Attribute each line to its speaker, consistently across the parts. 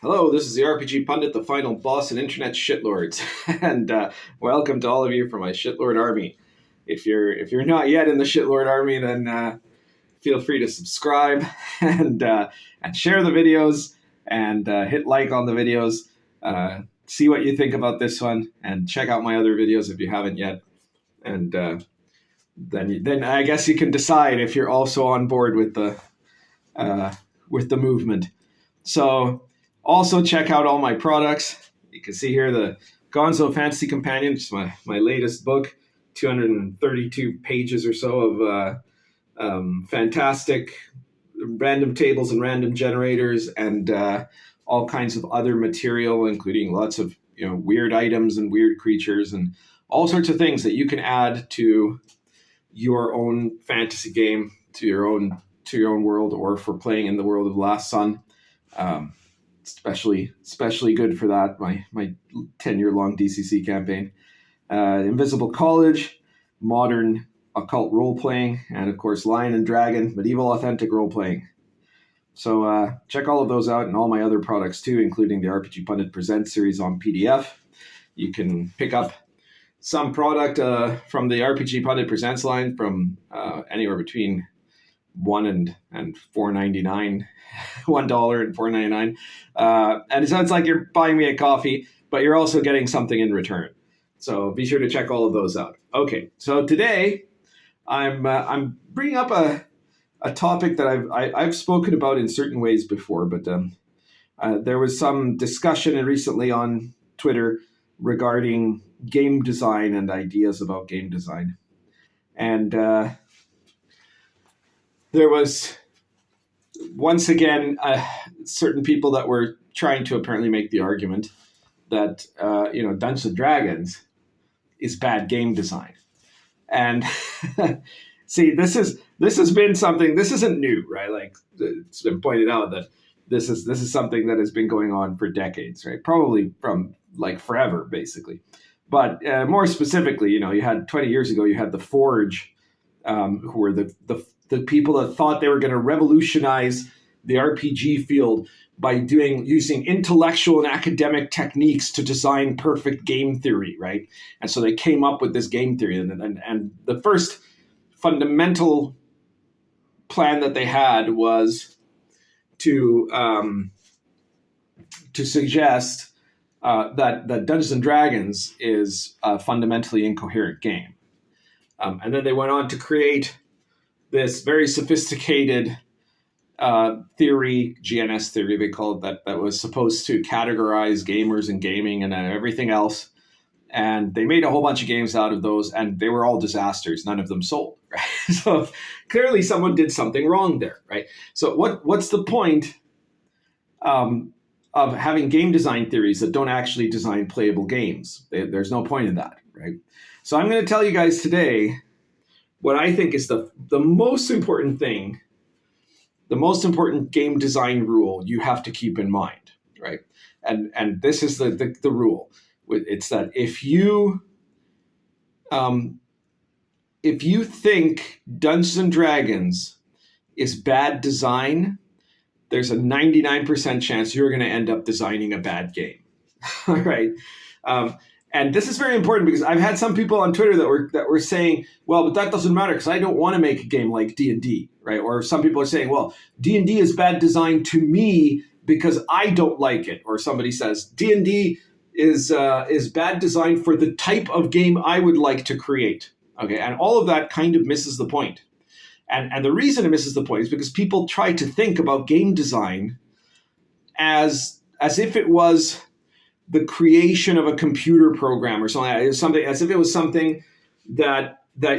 Speaker 1: Hello, this is the RPG Pundit, the final boss and internet shitlords, and welcome to all of you from my shitlord army. If you're not yet in the shitlord army, then feel free to subscribe and share the videos and hit like on the videos. See what you think about this one, and check out my other videos if you haven't yet. And then I guess you can decide if you're also on board with the movement. So. Also, check out all my products. You can see here the Gonzo Fantasy Companion, which is my latest book, 232 pages or so of fantastic random tables and random generators and all kinds of other material, including lots of weird items and weird creatures and all sorts of things that you can add to your own fantasy game, to your own world, or for playing in the world of Last Sun. Especially good for that, my 10-year-long DCC campaign. Invisible College, modern occult role-playing, and of course Lion and Dragon, medieval authentic role-playing. So check all of those out and all my other products too, including the RPG Pundit Presents series on PDF. You can pick up some product from the RPG Pundit Presents line from anywhere between $1 and $4.99, $1 and $4.99, and so it's like you're buying me a coffee, but you're also getting something in return. So be sure to check all of those out. Okay, so today I'm bringing up a topic that I've spoken about in certain ways before, but there was some discussion recently on Twitter regarding game design and ideas about game design, and there was, once again, certain people that were trying to apparently make the argument that, Dungeons & Dragons is bad game design. And see, this has been something, this isn't new, right? Like, it's been pointed out that this is something that has been going on for decades, right? Probably from like forever, basically. But more specifically, you had 20 years ago, you had the Forge, who were the people that thought they were going to revolutionize the RPG field by using intellectual and academic techniques to design perfect game theory, right? And so they came up with this game theory, and the first fundamental plan that they had was to suggest that Dungeons and Dragons is a fundamentally incoherent game, and then they went on to create this very sophisticated theory, GNS theory, they call it, that was supposed to categorize gamers and gaming and everything else. And they made a whole bunch of games out of those, and they were all disasters. None of them sold, right? So clearly someone did something wrong there, right? So what's the point of having game design theories that don't actually design playable games? There's no point in that, right? So I'm going to tell you guys today what I think is the most important thing, the most important game design rule you have to keep in mind, right? And this is the rule. It's that if you think Dungeons and Dragons is bad design, there's a 99% chance you're going to end up designing a bad game. All right. And this is very important because I've had some people on Twitter that were saying, well, but that doesn't matter because I don't want to make a game like D&D, right? Or some people are saying, well, D&D is bad design to me because I don't like it. Or somebody says D&D is bad design for the type of game I would like to create. Okay, and all of that kind of misses the point. And the reason it misses the point is because people try to think about game design as if it was the creation of a computer program or something, as if it was something that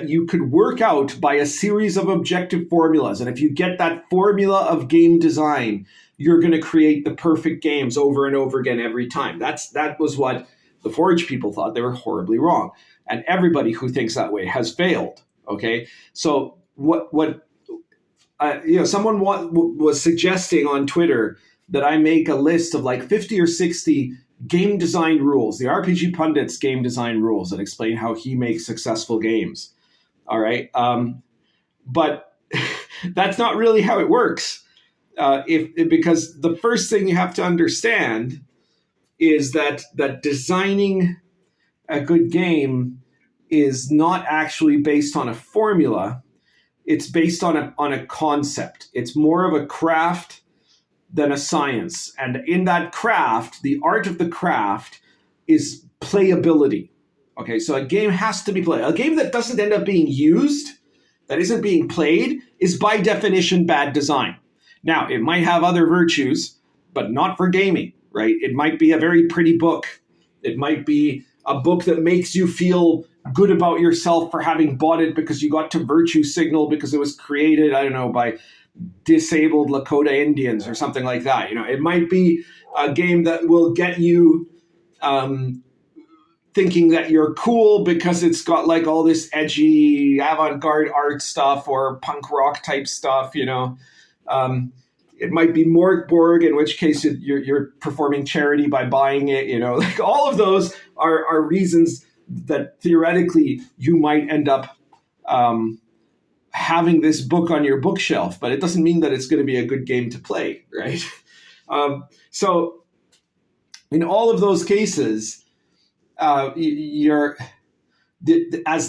Speaker 1: you could work out by a series of objective formulas. And if you get that formula of game design, you're going to create the perfect games over and over again every time. That was what the Forge people thought. They were horribly wrong. And everybody who thinks that way has failed. Okay, so someone was suggesting on Twitter that I make a list of like 50 or 60 game design rules, the RPG Pundit's game design rules that explain how he makes successful games. All right. But that's not really how it works. Because the first thing you have to understand is that designing a good game is not actually based on a formula. It's based on a concept. It's more of a craft than a science. And in that craft, the art of the craft is playability. Okay, so a game has to be played. A game that doesn't end up being used, that isn't being played, is by definition bad design. Now, it might have other virtues, but not for gaming, right? It might be a very pretty book. It might be a book that makes you feel good about yourself for having bought it because you got to virtue signal because it was created, I don't know, by disabled Lakota Indians or something like that. It might be a game that will get you thinking that you're cool because it's got like all this edgy avant-garde art stuff or punk rock type stuff. It might be Morgborg, in which case you're performing charity by buying it. Like all of those are reasons that theoretically you might end up having this book on your bookshelf, but it doesn't mean that it's going to be a good game to play, right? So in all of those cases, as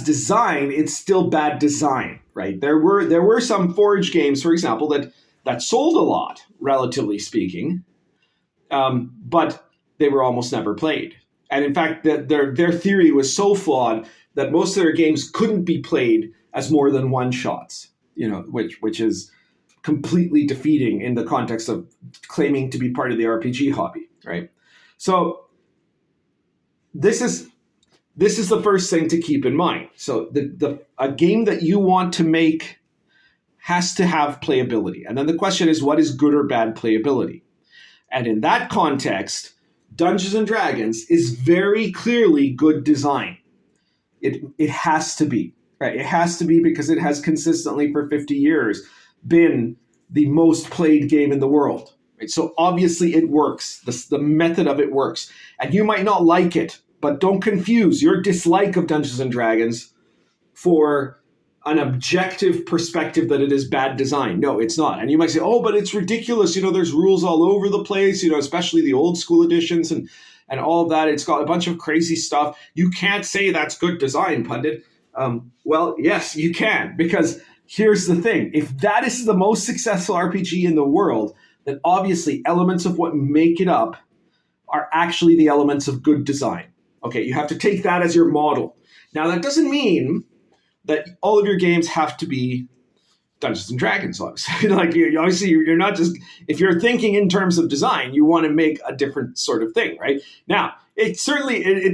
Speaker 1: design, it's still bad design, right? There were some Forge games, for example, that sold a lot, relatively speaking, but they were almost never played. And in fact, their theory was so flawed that most of their games couldn't be played as more than one shots, which is completely defeating in the context of claiming to be part of the RPG hobby, right? So this is the first thing to keep in mind. So a game that you want to make has to have playability. And then the question is, what is good or bad playability? And in that context, Dungeons and Dragons is very clearly good design. It has to be, right? It has to be because it has consistently for 50 years been the most played game in the world. Right? So obviously it works. The method of it works. And you might not like it, but don't confuse your dislike of Dungeons and Dragons for an objective perspective that it is bad design. No, it's not. And you might say, oh, but it's ridiculous. There's rules all over the place, especially the old school editions and all of that. It's got a bunch of crazy stuff. You can't say that's good design, pundit. Well, yes, you can, because here's the thing. If that is the most successful RPG in the world, then obviously elements of what make it up are actually the elements of good design. Okay, you have to take that as your model. Now, that doesn't mean that all of your games have to be Dungeons and Dragons, obviously. Obviously, you're not just, if you're thinking in terms of design, you want to make a different sort of thing, right? Now, it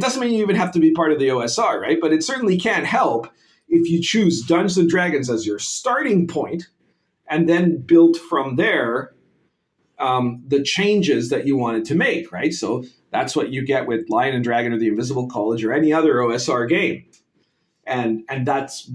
Speaker 1: doesn't mean you even have to be part of the OSR, right? But it certainly can help if you choose Dungeons and Dragons as your starting point and then build from there the changes that you wanted to make, right? So that's what you get with Lion and Dragon or the Invisible College or any other OSR game. And that's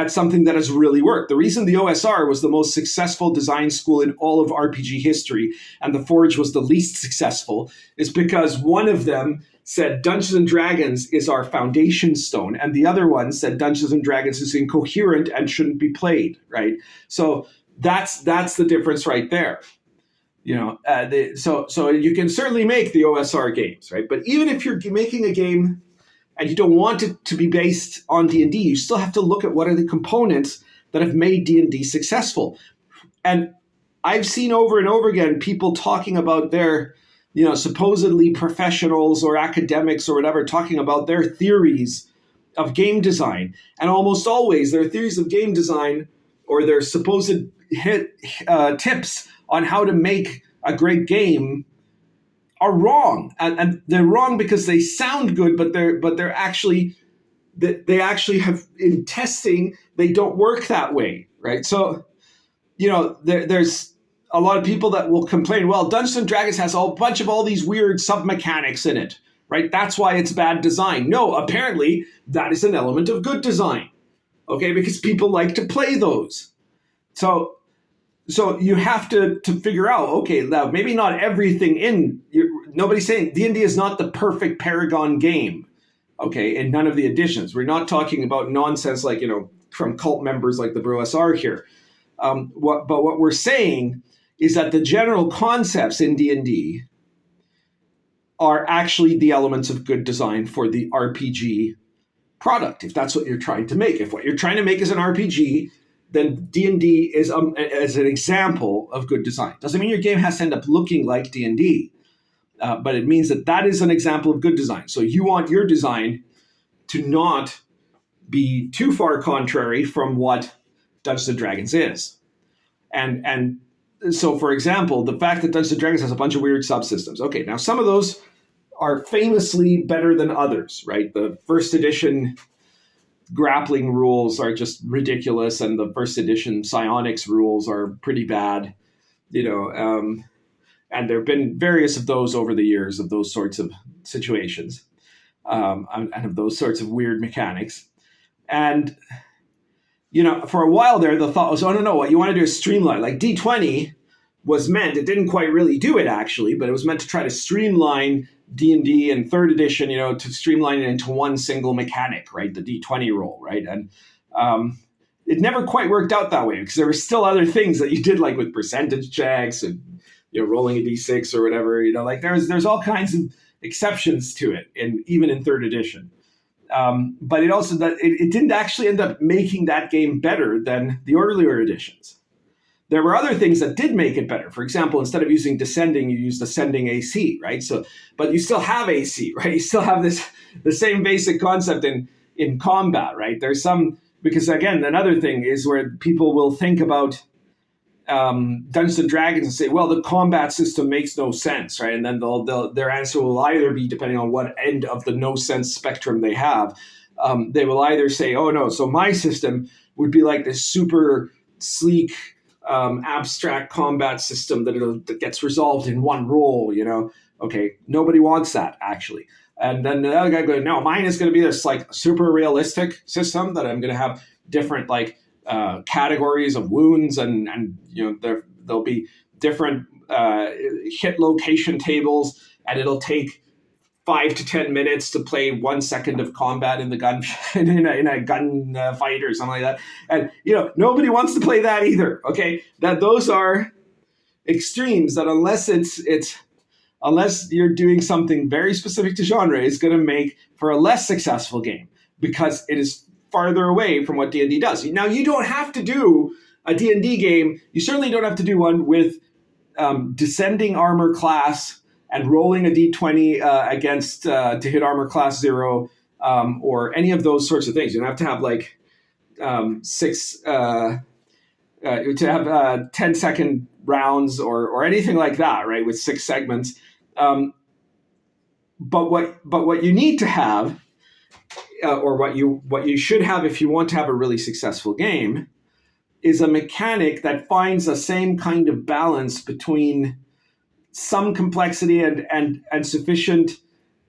Speaker 1: something that has really worked. The reason the OSR was the most successful design school in all of RPG history and the Forge was the least successful is because one of them said Dungeons and Dragons is our foundation stone, and the other one said Dungeons and Dragons is incoherent and shouldn't be played, right? So that's the difference right there. So you can certainly make the OSR games, right? But even if you're making a game and you don't want it to be based on D&D, you still have to look at what are the components that have made D&D successful. And I've seen over and over again people talking about their, supposedly professionals or academics or whatever, talking about their theories of game design. And almost always their theories of game design or their supposed tips on how to make a great game are wrong, and they're wrong because they sound good, but they're actually they actually have in testing they don't work that way, right? So there's a lot of people that will complain, well, Dungeons and Dragons has a bunch of all these weird sub mechanics in it, right? That's why it's bad design. No, apparently that is an element of good design, okay? Because people like to play those. So you have to figure out, okay, now maybe not everything nobody's saying D&D is not the perfect Paragon game, okay, in none of the editions. We're not talking about nonsense like, from cult members like the BroSR here. But what we're saying is that the general concepts in D&D are actually the elements of good design for the RPG product, if that's what you're trying to make. If what you're trying to make is an RPG, then D&D is as an example of good design. Doesn't mean your game has to end up looking like D&D, but it means that is an example of good design. So you want your design to not be too far contrary from what Dungeons & Dragons is. And so, for example, the fact that Dungeons & Dragons has a bunch of weird subsystems. Okay, now some of those are famously better than others, right? The first edition grappling rules are just ridiculous, and the first edition psionics rules are pretty bad, and there have been various of those over the years, of those sorts of situations, and of those sorts of weird mechanics. And, for a while there, the thought was, oh, no, what you want to do is streamline. Like D20 was meant, it didn't quite really do it actually, but it was meant to try to streamline D&D and third edition, to streamline it into one single mechanic, right? The D20 roll, right? And it never quite worked out that way because there were still other things that you did, like with percentage checks and, rolling a D6 or whatever, like there's all kinds of exceptions to it, and even in third edition. But it also, it didn't actually end up making that game better than the earlier editions. There were other things that did make it better. For example, instead of using descending, you used ascending AC, right? So, but you still have AC, right? You still have the same basic concept in combat, right? There's some, because again, another thing is where people will think about Dungeons and Dragons and say, well, the combat system makes no sense, right? And then their answer will either be, depending on what end of the no sense spectrum they have, they will either say, oh no, so my system would be like this super sleek, abstract combat system that gets resolved in one roll, Okay, nobody wants that, actually. And then the other guy goes, no, mine is going to be this like super realistic system that I'm going to have different categories of wounds, and there'll be different hit location tables, and it'll take 5 to 10 minutes to play 1 second of combat in the gun in a gun fight or something like that. And nobody wants to play that either. Okay, that those are extremes that unless you're doing something very specific to genre, is going to make for a less successful game because it is farther away from what D&D does. Now, you don't have to do a D&D game. You certainly don't have to do one with descending armor class and rolling a d20 against to hit armor class 0, or any of those sorts of things. You don't have to have like 10-second rounds or anything like that, right? With 6 segments. But what you need to have, or what you should have if you want to have a really successful game, is a mechanic that finds the same kind of balance between some complexity and sufficient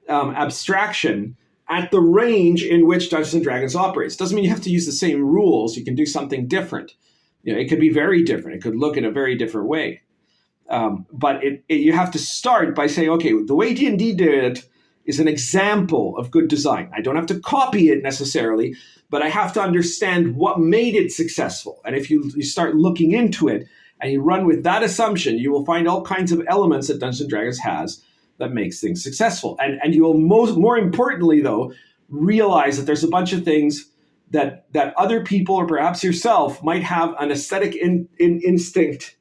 Speaker 1: abstraction at the range in which Dungeons and Dragons operates. Doesn't mean you have to use the same rules. You can do something different. It could be very different. It could look in a very different way. But you have to start by saying, okay, the way D&D did it is an example of good design. I don't have to copy it necessarily, but I have to understand what made it successful. And if you start looking into it and you run with that assumption, you will find all kinds of elements that Dungeons & Dragons has that makes things successful. And you will more importantly, though, realize that there's a bunch of things that other people, or perhaps yourself, might have an aesthetic instinct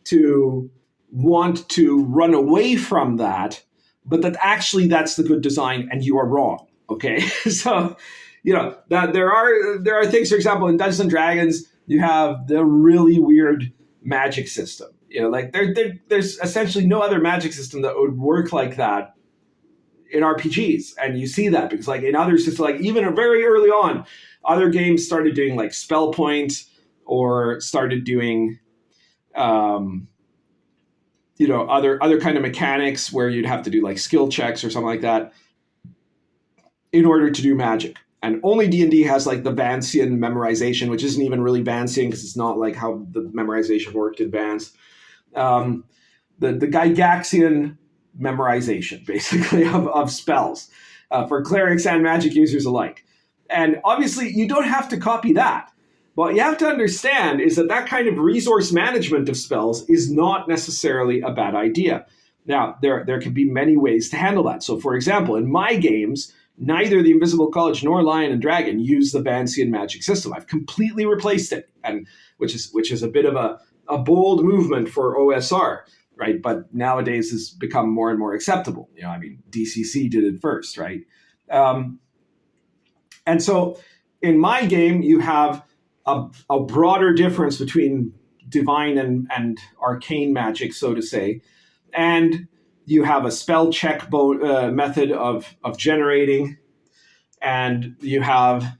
Speaker 1: to want to run away from that, but that actually that's the good design and you are wrong. Okay. So, that there are things, for example, in Dungeons and Dragons, you have the really weird magic system. There's essentially no other magic system that would work like that in RPGs. And you see that because in other systems, even very early on, other games started doing spell points or started doing, other kind of mechanics where you'd have to do skill checks or something like that in order to do magic. And only D&D has the Vancian memorization, which isn't even really Vancian because it's not how the memorization worked in Vance. The Gygaxian memorization, basically, of spells for clerics and magic users alike. And obviously, you don't have to copy that. what you have to understand is that kind of resource management of spells is not necessarily a bad idea. Now, there can be many ways to handle that. So, for example, in my games, neither the Invisible College nor Lion and Dragon use the Vancian magic system. I've completely replaced it, and which is a bit of a bold movement for OSR, right? But nowadays has become more and more acceptable. DCC did it first, right? And so in my game, you have a broader difference between divine and arcane magic, so to say. And you have a spell check method of generating, and you have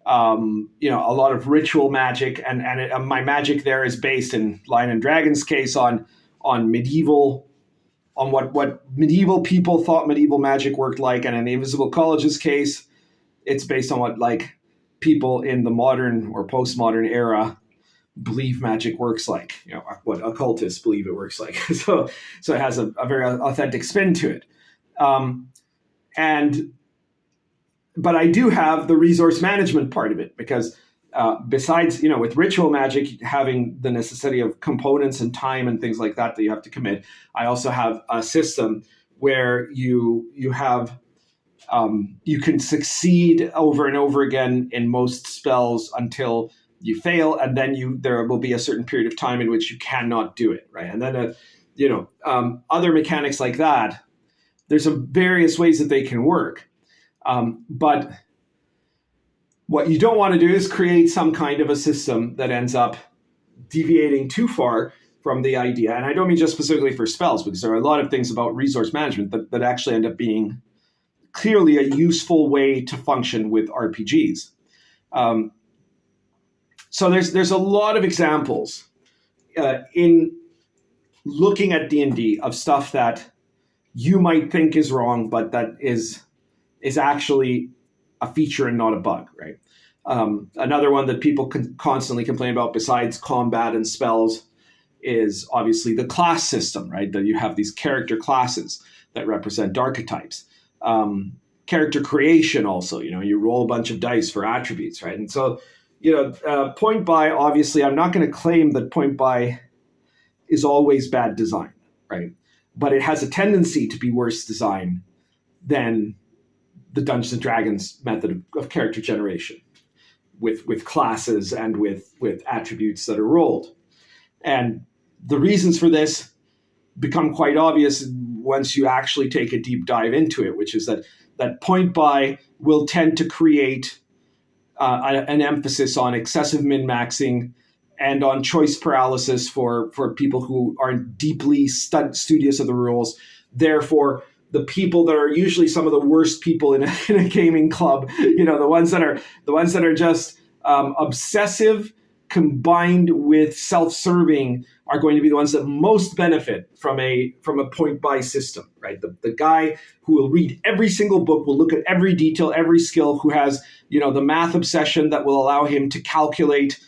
Speaker 1: a lot of ritual magic, and my magic there is based in Lion and Dragon's case on medieval, on what medieval people thought medieval magic worked like, and in the Invisible College's case, it's based on what people in the modern or postmodern era believe magic works like, what occultists believe it works like. So it has a very authentic spin to it. But I do have the resource management part of it, because besides, with ritual magic having the necessity of components and time and things like that you have to commit, I also have a system where you have you can succeed over and over again in most spells until you fail, and then there will be a certain period of time in which you cannot do it, right? And then other mechanics like that, there's various ways that they can work, but what you don't want to do is create some kind of a system that ends up deviating too far from the idea. And I don't mean just specifically for spells, because there are a lot of things about resource management that actually end up being clearly a useful way to function with RPGs. So there's a lot of examples in looking at D&D of stuff that you might think is wrong, but that is actually a feature and not a bug, right? Another one that people constantly complain about besides combat and spells is obviously the class system, right? That you have these character classes that represent archetypes. Character creation also, you roll a bunch of dice for attributes, right? And so, point buy, obviously, I'm not going to claim that point buy is always bad design, right? But it has a tendency to be worse design than the Dungeons and Dragons method of character generation with classes and with attributes that are rolled. And the reasons for this become quite obvious once you actually take a deep dive into it, which is that point buy will tend to create an emphasis on excessive min-maxing and on choice paralysis for people who aren't deeply studious of the rules. Therefore, the people that are usually some of the worst people in a gaming club, the ones that are just obsessive combined with self-serving, are going to be the ones that most benefit from a point buy system, right? The guy who will read every single book, will look at every detail, every skill, who has, the math obsession that will allow him to calculate,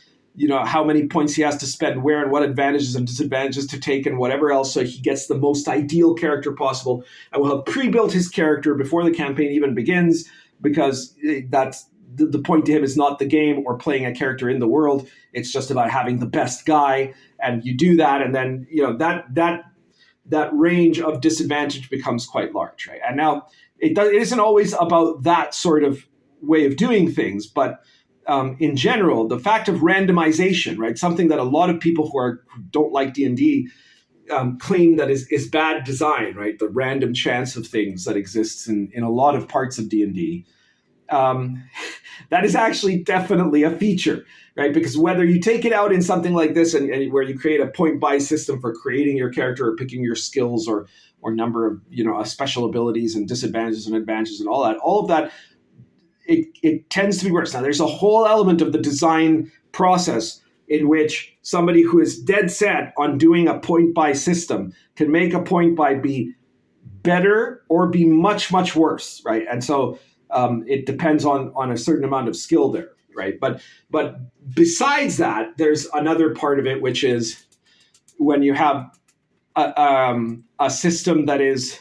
Speaker 1: how many points he has to spend where and what advantages and disadvantages to take and whatever else, so he gets the most ideal character possible, and will have pre-built his character before the campaign even begins, because that's the point to him is not the game or playing a character in the world. It's just about having the best guy. And you do that, and then that range of disadvantage becomes quite large, right? And now it isn't always about that sort of way of doing things, but in general, the fact of randomization, right? Something that a lot of people who don't like D&D claim that is bad design, right? The random chance of things that exists in a lot of parts of D&D. That is actually definitely a feature, right? Because whether you take it out in something like this and where you create a point buy system for creating your character or picking your skills or number of special abilities and disadvantages and advantages and all of that, it tends to be worse. Now, there's a whole element of the design process in which somebody who is dead set on doing a point buy system can make a point buy be better or be much, much worse, right? And so it depends on a certain amount of skill there, right? But besides that, there's another part of it, which is when you have a system that is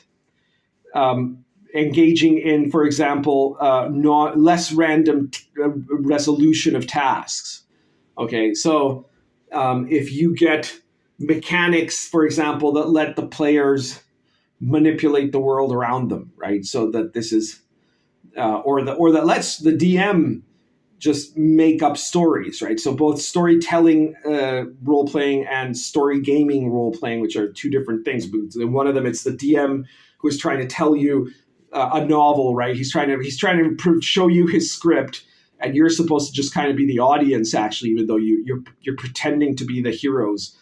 Speaker 1: engaging in, for example, less random resolution of tasks, Okay, so if you get mechanics, for example, that let the players manipulate the world around them, right? So that this is, or that lets the DM just make up stories, right? So both storytelling role playing and story gaming role playing, which are two different things. But in one of them, it's the DM who is trying to tell you a novel, right? He's trying to show you his script, and you're supposed to just kind of be the audience, actually, even though you're pretending to be the heroes.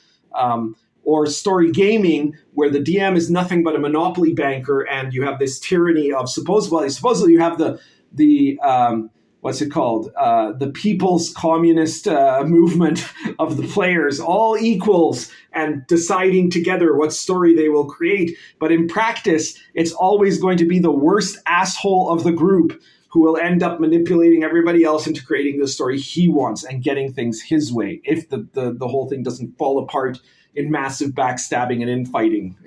Speaker 1: Or story gaming, where the DM is nothing but a monopoly banker, and you have this tyranny of supposedly you have the what's it called? The People's Communist Movement of the players, all equals and deciding together what story they will create. But in practice, it's always going to be the worst asshole of the group who will end up manipulating everybody else into creating the story he wants and getting things his way, if the whole thing doesn't fall apart in massive backstabbing and infighting.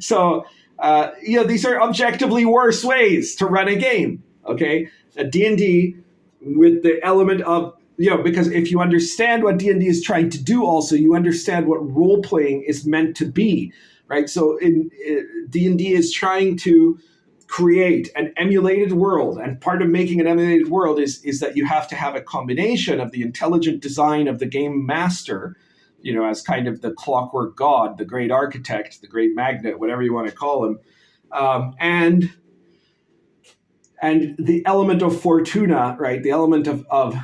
Speaker 1: So these are objectively worse ways to run a game. Okay, a D&D with the element of, because if you understand what D&D is trying to do, also you understand what role playing is meant to be, right? So in D&D is trying to create an emulated world, and part of making an emulated world is that you have to have a combination of the intelligent design of the game master, as kind of the clockwork god, the great architect, the great magnet, whatever you want to call him, and the element of fortuna, right? The element of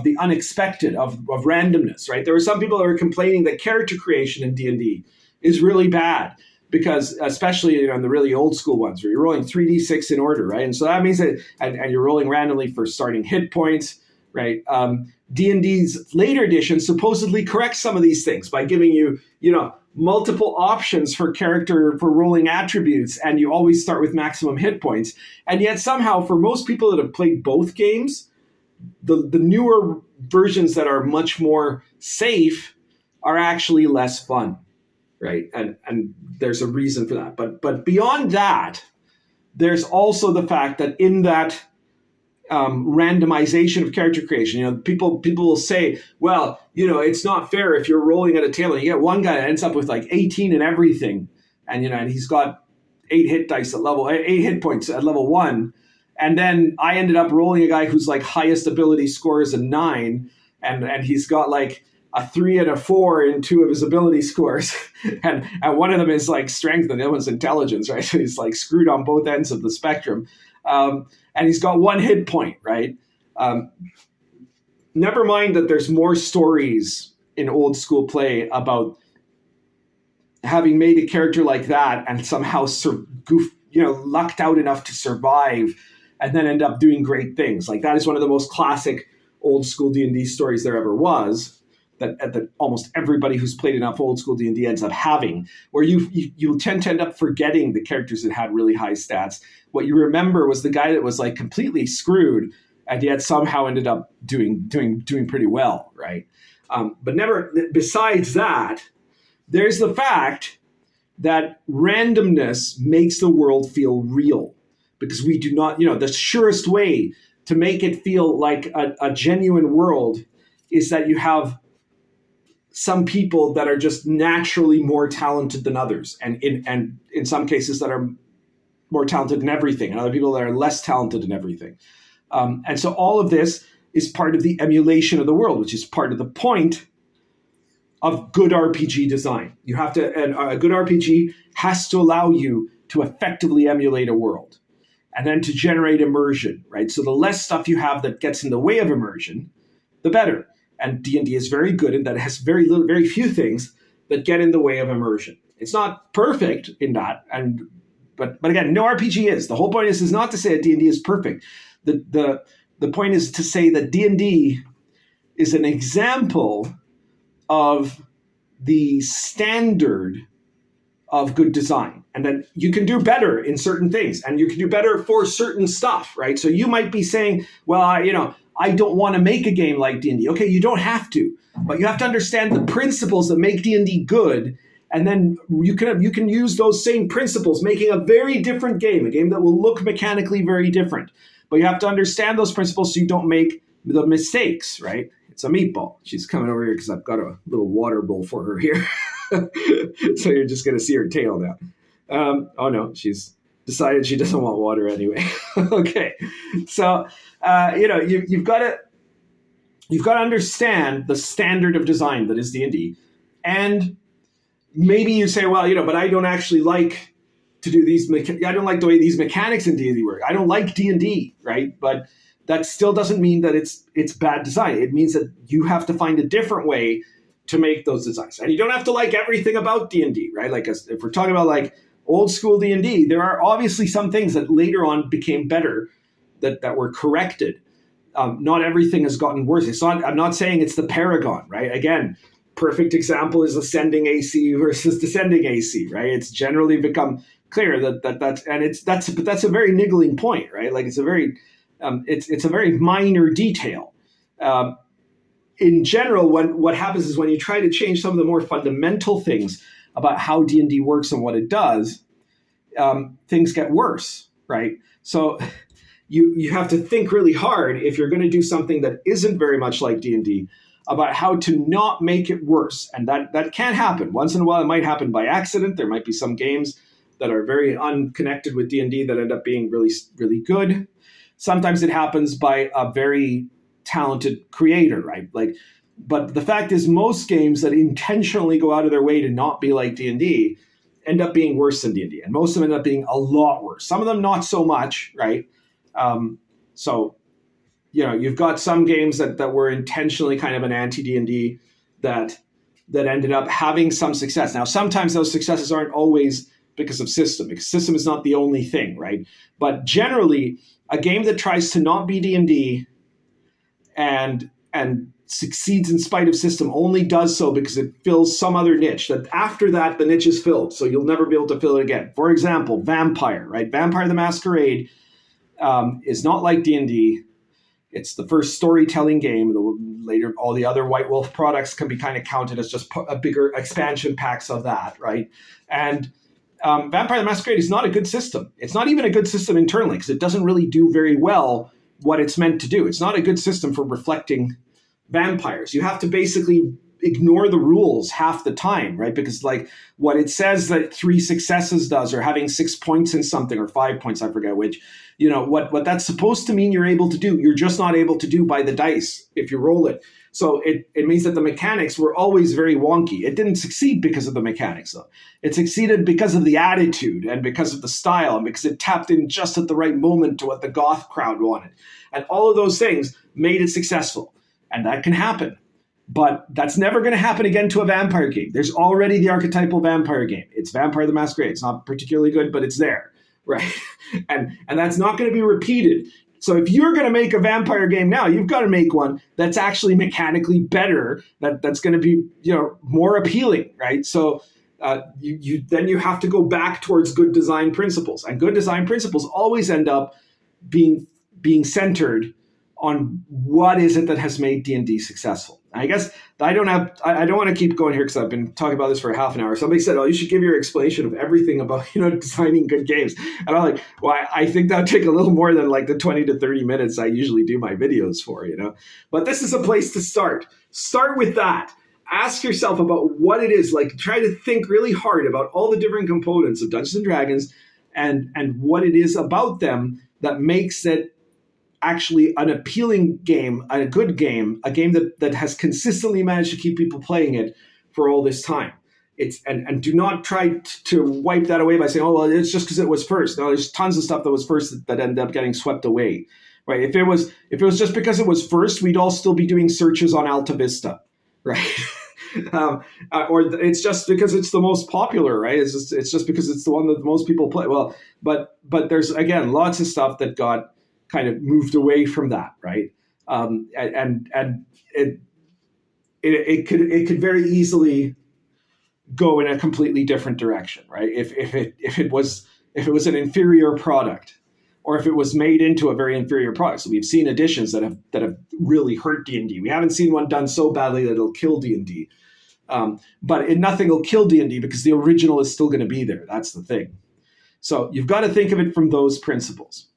Speaker 1: the unexpected, of randomness, right? There were some people that were complaining that character creation in D&D is really bad, because especially in the really old school ones where you're rolling 3d6 in order, right? And so that means that, and you're rolling randomly for starting hit points, right? D&D's later edition supposedly corrects some of these things by giving you, multiple options for rolling attributes, and you always start with maximum hit points. And yet somehow, for most people that have played both games, the newer versions that are much more safe are actually less fun, right? And there's a reason for that. But beyond that, there's also the fact that in that randomization of character creation, people will say, well, it's not fair if you're rolling at a table and you get one guy that ends up with like 18 and everything, and and he's got 8 hit points at level 1, and then I ended up rolling a guy whose like highest ability score is a 9, and he's got like a 3 and a 4 in 2 of his ability scores, and one of them is like strength and the other one's intelligence, right? So he's like screwed on both ends of the spectrum. And he's got 1 hit point, right? Never mind that there's more stories in old school play about having made a character like that and somehow lucked out enough to survive and then end up doing great things. Like that is one of the most classic old school D&D stories there ever was, that almost everybody who's played enough old school D&D ends up having, where you tend to end up forgetting the characters that had really high stats. What you remember was the guy that was like completely screwed and yet somehow ended up doing pretty well, right? But never, besides that, there's the fact that randomness makes the world feel real, because we do not, the surest way to make it feel like a genuine world is that you have some people that are just naturally more talented than others, and in some cases that are more talented in everything, and other people that are less talented in everything. And so all of this is part of the emulation of the world, which is part of the point of good RPG design. You have to, and a good RPG has to allow you to effectively emulate a world and then to generate immersion, right? So the less stuff you have that gets in the way of immersion, the better. And D&D is very good in that it has very few things that get in the way of immersion. It's not perfect in that, but again, no RPG is. The whole point is not to say that D&D is perfect. The point is to say that D&D is an example of the standard of good design, and then you can do better in certain things, and you can do better for certain stuff, right? So you might be saying, well, I don't want to make a game like D&D. Okay, you don't have to, but you have to understand the principles that make D&D good, and then you can use those same principles, making a very different game, a game that will look mechanically very different. But you have to understand those principles so you don't make the mistakes, right? It's a meatball. She's coming over here because I've got a little water bowl for her here. So you're just going to see her tail now. Oh no, she's decided she doesn't want water anyway. Okay, so you've got to understand the standard of design that is D&D, and maybe you say, well, but I don't actually like to do these. I don't like the way these mechanics in D&D work. I don't like D&D, right? But that still doesn't mean that it's bad design. It means that you have to find a different way to make those designs, and you don't have to like everything about D&D, right? Like if we're talking about like old school D&D, there are obviously some things that later on became better that were corrected. Not everything has gotten worse. I'm not saying it's the paragon, right? Again, perfect example is ascending AC versus descending AC, right? It's generally become clear that's a very niggling point, right? Like it's a very minor detail. In general, what happens is when you try to change some of the more fundamental things about how D&D works and what it does, things get worse, right? So you have to think really hard if you're going to do something that isn't very much like D&D about how to not make it worse. And that can happen. Once in a while, it might happen by accident. There might be some games that are very unconnected with D&D that end up being really, really good. Sometimes it happens by a very talented creator, right? But the fact is most games that intentionally go out of their way to not be like D&D end up being worse than D&D. And most of them end up being a lot worse. Some of them not so much, right? You've got some games that were intentionally kind of an anti-D&D that ended up having some success. Now, sometimes those successes aren't always because of system, because system is not the only thing, right? But generally, a game that tries to not be D&D and succeeds in spite of system only does so because it fills some other niche. That after that, the niche is filled, so you'll never be able to fill it again. For example, Vampire, right? Vampire the Masquerade is not like D&D. It's the first storytelling game. Later, all the other White Wolf products can be kind of counted as just a bigger expansion packs of that, right? And Vampire the Masquerade is not a good system. It's not even a good system internally because it doesn't really do very well what it's meant to do. It's not a good system for reflecting vampires. You have to basically ignore the rules half the time, right? Because like what it says that 3 successes does, or having 6 points in something, or 5 points, I forget which, what that's supposed to mean you're able to do, you're just not able to do by the dice if you roll it. So it means that the mechanics were always very wonky. It didn't succeed because of the mechanics, though. It succeeded because of the attitude and because of the style and because it tapped in just at the right moment to what the goth crowd wanted. And all of those things made it successful. And that can happen. But that's never going to happen again to a vampire game. There's already the archetypal vampire game. It's Vampire the Masquerade. It's not particularly good, but it's there, right? And that's not going to be repeated. So if you're going to make a vampire game now, you've got to make one that's actually mechanically better, that's going to be more appealing, right? So you have to go back towards good design principles, and good design principles always end up being centered on what is it that has made D&D successful. I guess I don't want to keep going here because I've been talking about this for half an hour. Somebody said, "Oh, you should give your explanation of everything about designing good games." And I'm like, "Well, I think that would take a little more than like the 20 to 30 minutes I usually do my videos for, But this is a place to start. Start with that. Ask yourself about what it is. Like, try to think really hard about all the different components of Dungeons and Dragons and what it is about them that makes it actually an appealing game, a good game, a game that has consistently managed to keep people playing it for all this time. And do not try to wipe that away by saying, "Oh, well, it's just because it was first." No, there's tons of stuff that was first that ended up getting swept away, right? If it was just because it was first, we'd all still be doing searches on Alta Vista, right? Or it's just because it's the most popular, right? It's just because it's the one that most people play. Well, but there's again lots of stuff that got kind of moved away from that, right? And it could very easily go in a completely different direction, right? If it was an inferior product, or if it was made into a very inferior product. So we've seen editions that have really hurt D&D. We haven't seen one done so badly that it'll kill D&D. But nothing will kill D&D because the original is still going to be there. That's the thing. So you've got to think of it from those principles.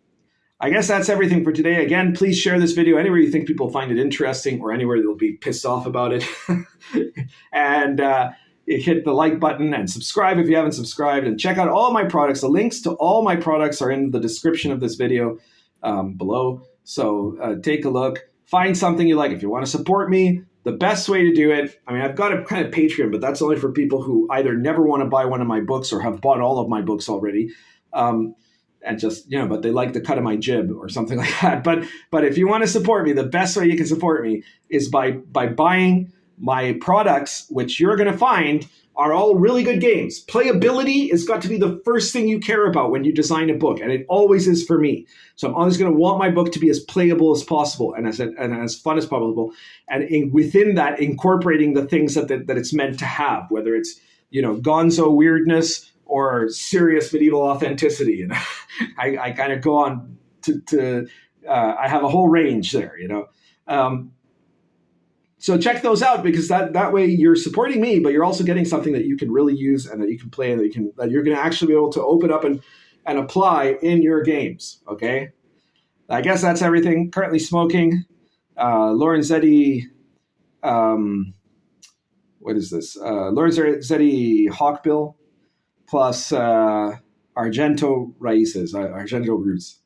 Speaker 1: I guess that's everything for today. Again, please share this video anywhere you think people find it interesting or anywhere they'll be pissed off about it. And hit the like button and subscribe if you haven't subscribed, and check out all my products. The links to all my products are in the description of this video below. So take a look, find something you like. If you want to support me, the best way to do it, I mean, I've got a kind of Patreon, but that's only for people who either never want to buy one of my books or have bought all of my books already. And just, but they like the cut of my jib or something like that. But if you want to support me, the best way you can support me is by buying my products, which you're going to find are all really good games. Playability has got to be the first thing you care about when you design a book, and it always is for me. So I'm always going to want my book to be as playable as possible and as fun as possible. And within that, incorporating the things that it's meant to have, whether it's, Gonzo weirdness or serious medieval authenticity. And I kind of go on to I have a whole range there, So check those out, because that way you're supporting me, but you're also getting something that you can really use and that you can play and that you're going to actually be able to open up and apply in your games. Okay, I guess that's everything. Currently smoking Lorenzetti. What is this? Lorenzetti Hawkbill plus Argento Raices, Argento roots.